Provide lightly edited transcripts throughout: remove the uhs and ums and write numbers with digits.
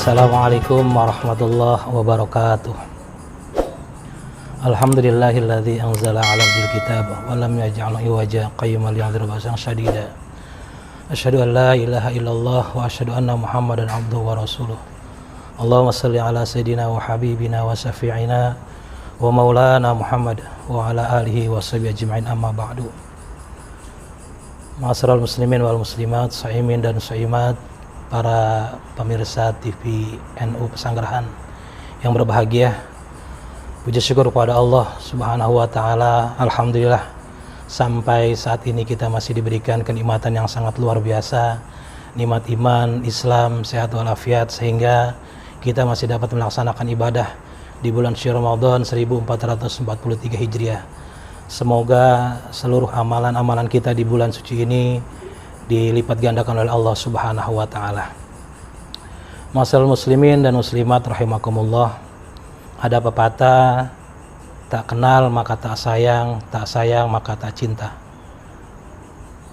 Assalamualaikum warahmatullahi wabarakatuh. Alhamdulillahilladzi anzala 'ala abdil kitab wa lam yaj'al iwaja qayyiman liyunzira ba'san syadida. Asyhadu an la ilaha illallah wa asyhadu anna Muhammadan abduhu wa rasuluh. Allahumma shalli ala sayyidina wa habibina wa syafi'ina wa maulana Muhammad wa ala alihi wa sahbihi ajma'in, amma ba'du. Ma'asyiral muslimin wal muslimat, shaimin dan shaimat, para pemirsa TV NU Pesanggerahan yang berbahagia. Puji syukur kepada Allah Subhanahu wa taala. Alhamdulillah, sampai saat ini kita masih diberikan kenikmatan yang sangat luar biasa, nikmat iman, Islam, sehat walafiat, sehingga kita masih dapat melaksanakan ibadah di bulan suci Ramadan 1443 Hijriah. Semoga seluruh amalan-amalan kita di bulan suci ini dilipat gandakan oleh Allah Subhanahu wa taala. Ma'asyiral muslimin dan muslimat rahimakumullah. Ada pepatah, tak kenal maka tak sayang maka tak cinta.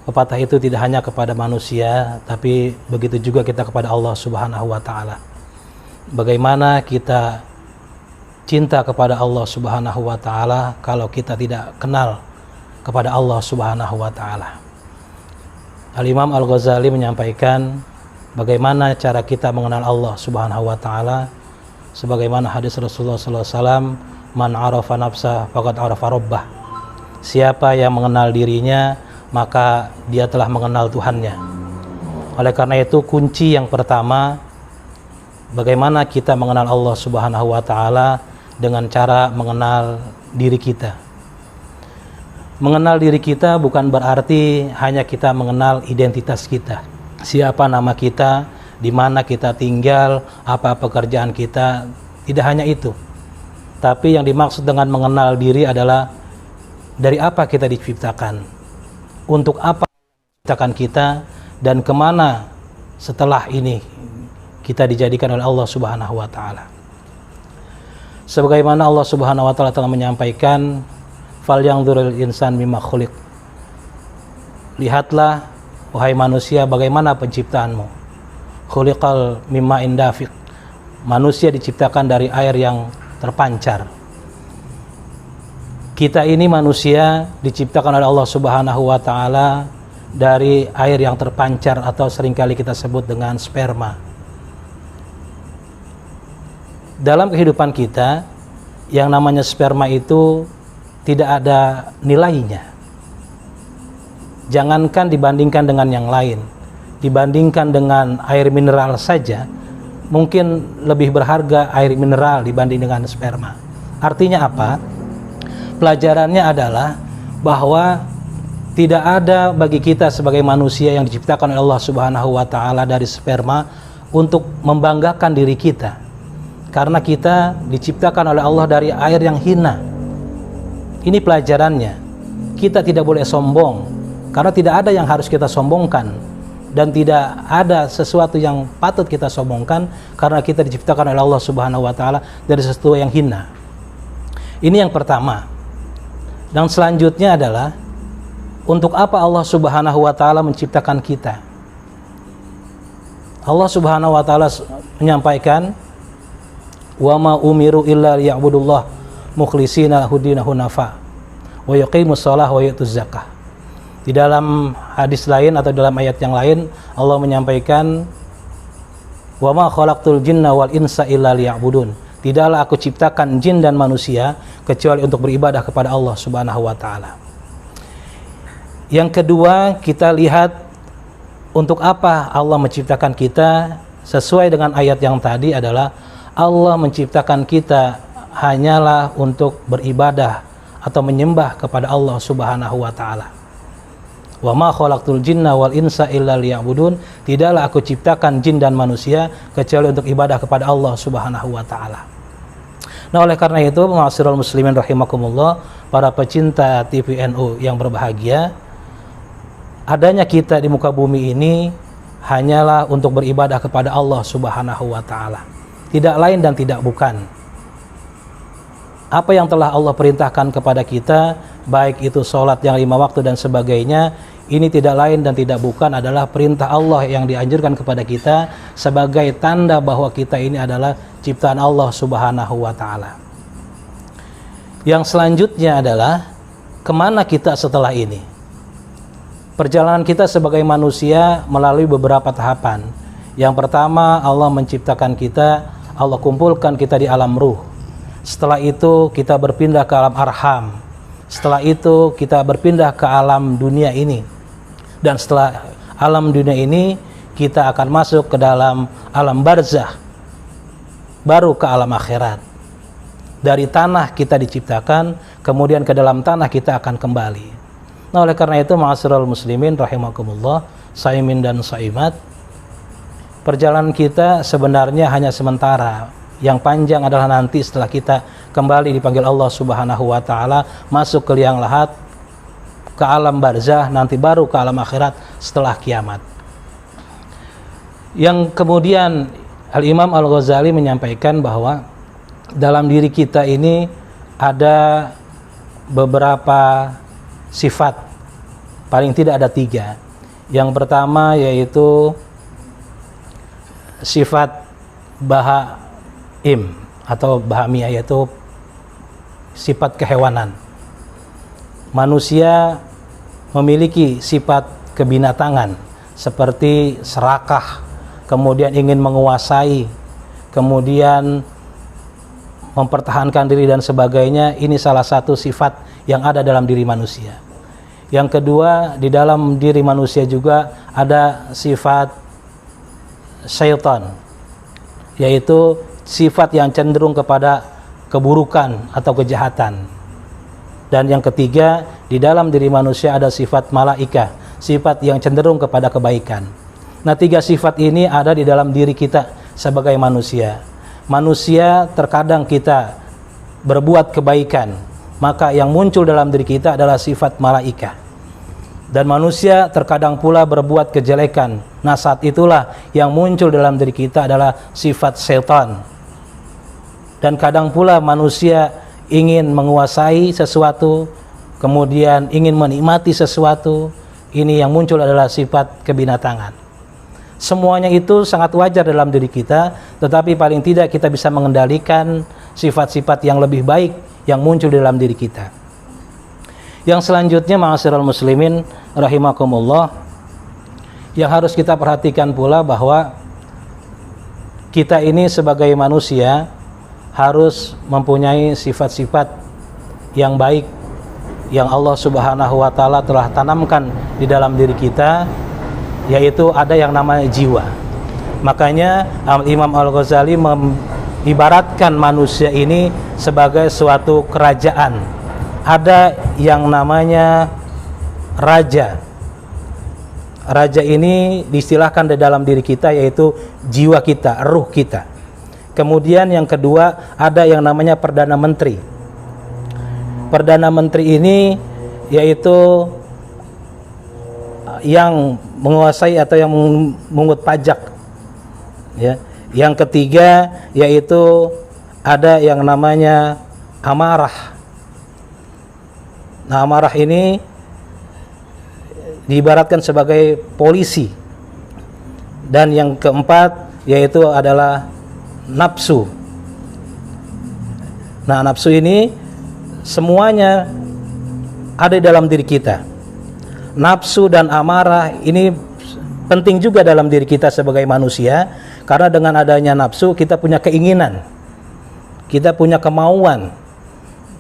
Pepatah itu tidak hanya kepada manusia, tapi begitu juga kita kepada Allah Subhanahu wa taala. Bagaimana kita cinta kepada Allah Subhanahu wa taala kalau kita tidak kenal kepada Allah Subhanahu wa taala? Al-Imam Al-Ghazali menyampaikan bagaimana cara kita mengenal Allah Subhanahu wa taala, sebagaimana hadis Rasulullah sallallahu alaihi wasallam, man arafa nafsa faqad arafa rabbah. Siapa yang mengenal dirinya, maka dia telah mengenal Tuhannya. Oleh karena itu, kunci yang pertama bagaimana kita mengenal Allah Subhanahu wa taala dengan cara mengenal diri kita. Mengenal diri kita bukan berarti hanya kita mengenal identitas kita. Siapa nama kita, di mana kita tinggal, apa pekerjaan kita, tidak hanya itu. Tapi yang dimaksud dengan mengenal diri adalah dari apa kita diciptakan, untuk apa diciptakan kita, dan kemana setelah ini kita dijadikan oleh Allah Subhanahu wa taala. Sebagaimana Allah Subhanahu wa taala telah menyampaikan, falyanzuril insan mimma khuliq. Lihatlah wahai manusia bagaimana penciptaanmu. Khuliqal mimma indafiq. Manusia diciptakan dari air yang terpancar. Kita ini manusia diciptakan oleh Allah Subhanahu wa taala dari air yang terpancar, atau seringkali kita sebut dengan sperma. Dalam kehidupan kita, yang namanya sperma itu tidak ada nilainya. Jangankan dibandingkan dengan yang lain, dibandingkan dengan air mineral saja, mungkin lebih berharga air mineral dibanding dengan sperma. Artinya apa? Pelajarannya adalah bahwa tidak ada bagi kita sebagai manusia yang diciptakan oleh Allah Subhanahu wa taala dari sperma untuk membanggakan diri kita. Karena kita diciptakan oleh Allah dari air yang hina. Ini pelajarannya. Kita tidak boleh sombong, karena tidak ada yang harus kita sombongkan, dan tidak ada sesuatu yang patut kita sombongkan, karena kita diciptakan oleh Allah Subhanahu wa taala dari sesuatu yang hina. Ini yang pertama. Dan selanjutnya adalah, untuk apa Allah Subhanahu wa taala menciptakan kita? Allah Subhanahu wa taala menyampaikan, wa ma umiru illa liya'budullah mukhlishina lahud-din hunafa wa yuqimus shalah wa yutuz zakah. Di dalam hadis lain atau dalam ayat yang lain, Allah menyampaikan, wa ma khalaqtul jinna wal insa illa liya'budun. Tidaklah aku ciptakan jin dan manusia kecuali untuk beribadah kepada Allah Subhanahu wa taala. Yang kedua, kita lihat untuk apa Allah menciptakan kita. Sesuai dengan ayat yang tadi adalah Allah menciptakan kita hanyalah untuk beribadah atau menyembah kepada Allah Subhanahu wa taala. Wa ma khalaqtul jinna wal insa illa liya'budun. Tidaklah aku ciptakan jin dan manusia kecuali untuk ibadah kepada Allah Subhanahu wa taala. Nah, oleh karena itu, ma'asyiral muslimin rahimakumullah, para pecinta TV NU yang berbahagia, adanya kita di muka bumi ini hanyalah untuk beribadah kepada Allah Subhanahu wa taala. Tidak lain dan tidak bukan. Apa yang telah Allah perintahkan kepada kita, baik itu sholat yang 5 waktu dan sebagainya, ini tidak lain dan tidak bukan adalah perintah Allah yang dianjurkan kepada kita sebagai tanda bahwa kita ini adalah ciptaan Allah Subhanahu wa Ta'ala. Yang selanjutnya adalah kemana kita setelah ini? Perjalanan kita sebagai manusia melalui beberapa tahapan. Yang pertama, Allah menciptakan kita, Allah kumpulkan kita di alam ruh. Setelah itu kita berpindah ke alam arham. Setelah itu kita berpindah ke alam dunia ini. Dan setelah alam dunia ini kita akan masuk ke dalam alam barzah, baru ke alam akhirat. Dari tanah kita diciptakan, kemudian ke dalam tanah kita akan kembali. Nah, oleh karena itu ma'asyiral muslimin rahimakumullah, saimin dan saimat, perjalanan kita sebenarnya hanya sementara. Yang panjang adalah nanti setelah kita kembali dipanggil Allah Subhanahu wa Ta'ala, masuk ke liang lahat, ke alam barzah, nanti baru ke alam akhirat setelah kiamat. Yang kemudian Al-Imam Al-Ghazali menyampaikan bahwa dalam diri kita ini ada beberapa sifat, paling tidak ada 3. Yang pertama yaitu sifat bahaim atau bahamiyah, yaitu sifat kehewanan. Manusia memiliki sifat kebinatangan seperti serakah, kemudian ingin menguasai, kemudian mempertahankan diri dan sebagainya. Ini salah satu sifat yang ada dalam diri manusia. Yang kedua, di dalam diri manusia juga ada sifat syaitan, yaitu sifat yang cenderung kepada keburukan atau kejahatan. Dan yang ketiga, di dalam diri manusia ada sifat malaikah, sifat yang cenderung kepada kebaikan. Nah, 3 sifat ini ada di dalam diri kita sebagai manusia. Manusia terkadang kita berbuat kebaikan, maka yang muncul dalam diri kita adalah sifat malaikah. Dan manusia terkadang pula berbuat kejelekan. Nah, saat itulah yang muncul dalam diri kita adalah sifat setan. Dan kadang pula manusia ingin menguasai sesuatu, kemudian ingin menikmati sesuatu. Ini yang muncul adalah sifat kebinatangan. Semuanya itu sangat wajar dalam diri kita, tetapi paling tidak kita bisa mengendalikan sifat-sifat yang lebih baik yang muncul dalam diri kita. Yang selanjutnya, ma'asyiral muslimin rahimakumullah, yang harus kita perhatikan pula bahwa kita ini sebagai manusia harus mempunyai sifat-sifat yang baik yang Allah Subhanahu wa Ta'ala telah tanamkan di dalam diri kita, yaitu ada yang namanya jiwa. Makanya Imam Al-Ghazali mengibaratkan manusia ini sebagai suatu kerajaan. Ada yang namanya raja. Raja ini diistilahkan di dalam diri kita, yaitu jiwa kita, ruh kita. Kemudian yang kedua, ada yang namanya Perdana Menteri. Perdana Menteri ini yaitu yang menguasai atau yang memungut pajak, ya. Yang ketiga yaitu ada yang namanya amarah. Nah, amarah ini diibaratkan sebagai polisi. Dan yang keempat yaitu adalah nafsu. Nah, nafsu ini semuanya ada dalam diri kita. Nafsu dan amarah ini penting juga dalam diri kita sebagai manusia, karena dengan adanya nafsu kita punya keinginan, kita punya kemauan.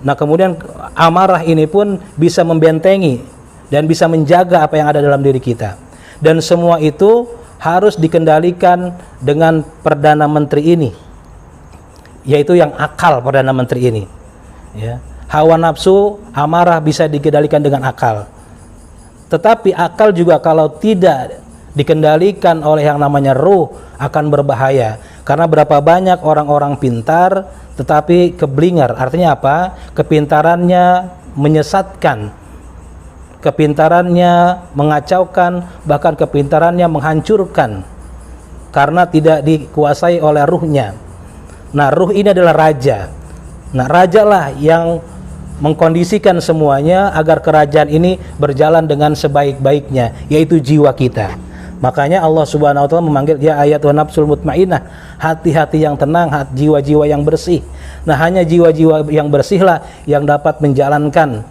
Nah, kemudian amarah ini pun bisa membentengi dan bisa menjaga apa yang ada dalam diri kita. Dan semua itu harus dikendalikan dengan Perdana Menteri ini, yaitu yang akal. Perdana Menteri ini, ya. Hawa nafsu, amarah bisa dikendalikan dengan akal. Tetapi akal juga kalau tidak dikendalikan oleh yang namanya ruh akan berbahaya. Karena berapa banyak orang-orang pintar tetapi keblingar. Artinya apa? Kepintarannya menyesatkan, kepintarannya mengacaukan, bahkan kepintarannya menghancurkan karena tidak dikuasai oleh ruhnya. Nah, ruh ini adalah raja. Nah, rajalah yang mengkondisikan semuanya agar kerajaan ini berjalan dengan sebaik-baiknya, yaitu jiwa kita. Makanya Allah Subhanahu wa taala memanggil ya ayat wa nafsul mutmainnah, hati-hati yang tenang, jiwa-jiwa yang bersih. Nah, hanya jiwa-jiwa yang bersihlah yang dapat menjalankan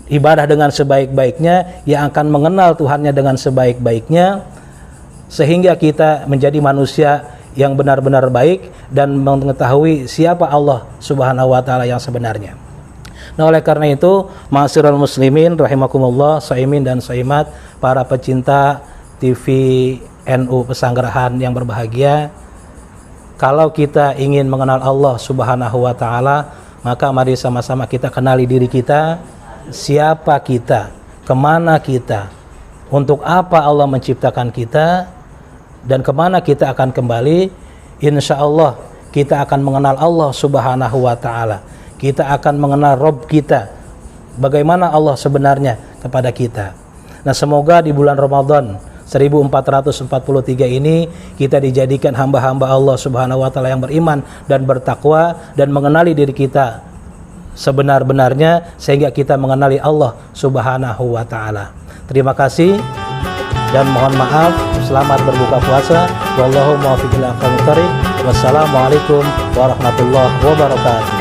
ibadah dengan sebaik-baiknya, yang akan mengenal Tuhannya dengan sebaik-baiknya, sehingga kita menjadi manusia yang benar-benar baik dan mengetahui siapa Allah Subhanahu wa taala yang sebenarnya. Nah, oleh karena itu, ma'asyiral muslimin rahimakumullah, shaimin dan shaimat, para pecinta TV NU Pesanggerahan yang berbahagia, kalau kita ingin mengenal Allah Subhanahu wa taala, maka mari sama-sama kita kenali diri kita, siapa kita, kemana kita, untuk apa Allah menciptakan kita, dan kemana kita akan kembali. Insya Allah kita akan mengenal Allah Subhanahu wa ta'ala. Kita akan mengenal Rabb kita, bagaimana Allah sebenarnya kepada kita. Nah, semoga di bulan Ramadan 1443 ini kita dijadikan hamba-hamba Allah Subhanahu wa ta'ala yang beriman dan bertakwa, dan mengenali diri kita sebenar-benarnya, sehingga kita mengenali Allah Subhanahu wa ta'ala. Terima kasih dan mohon maaf. Selamat berbuka puasa. Wallahu muwaffiq ila aqwamit thoriq. Wassalamualaikum warahmatullahi wabarakatuh.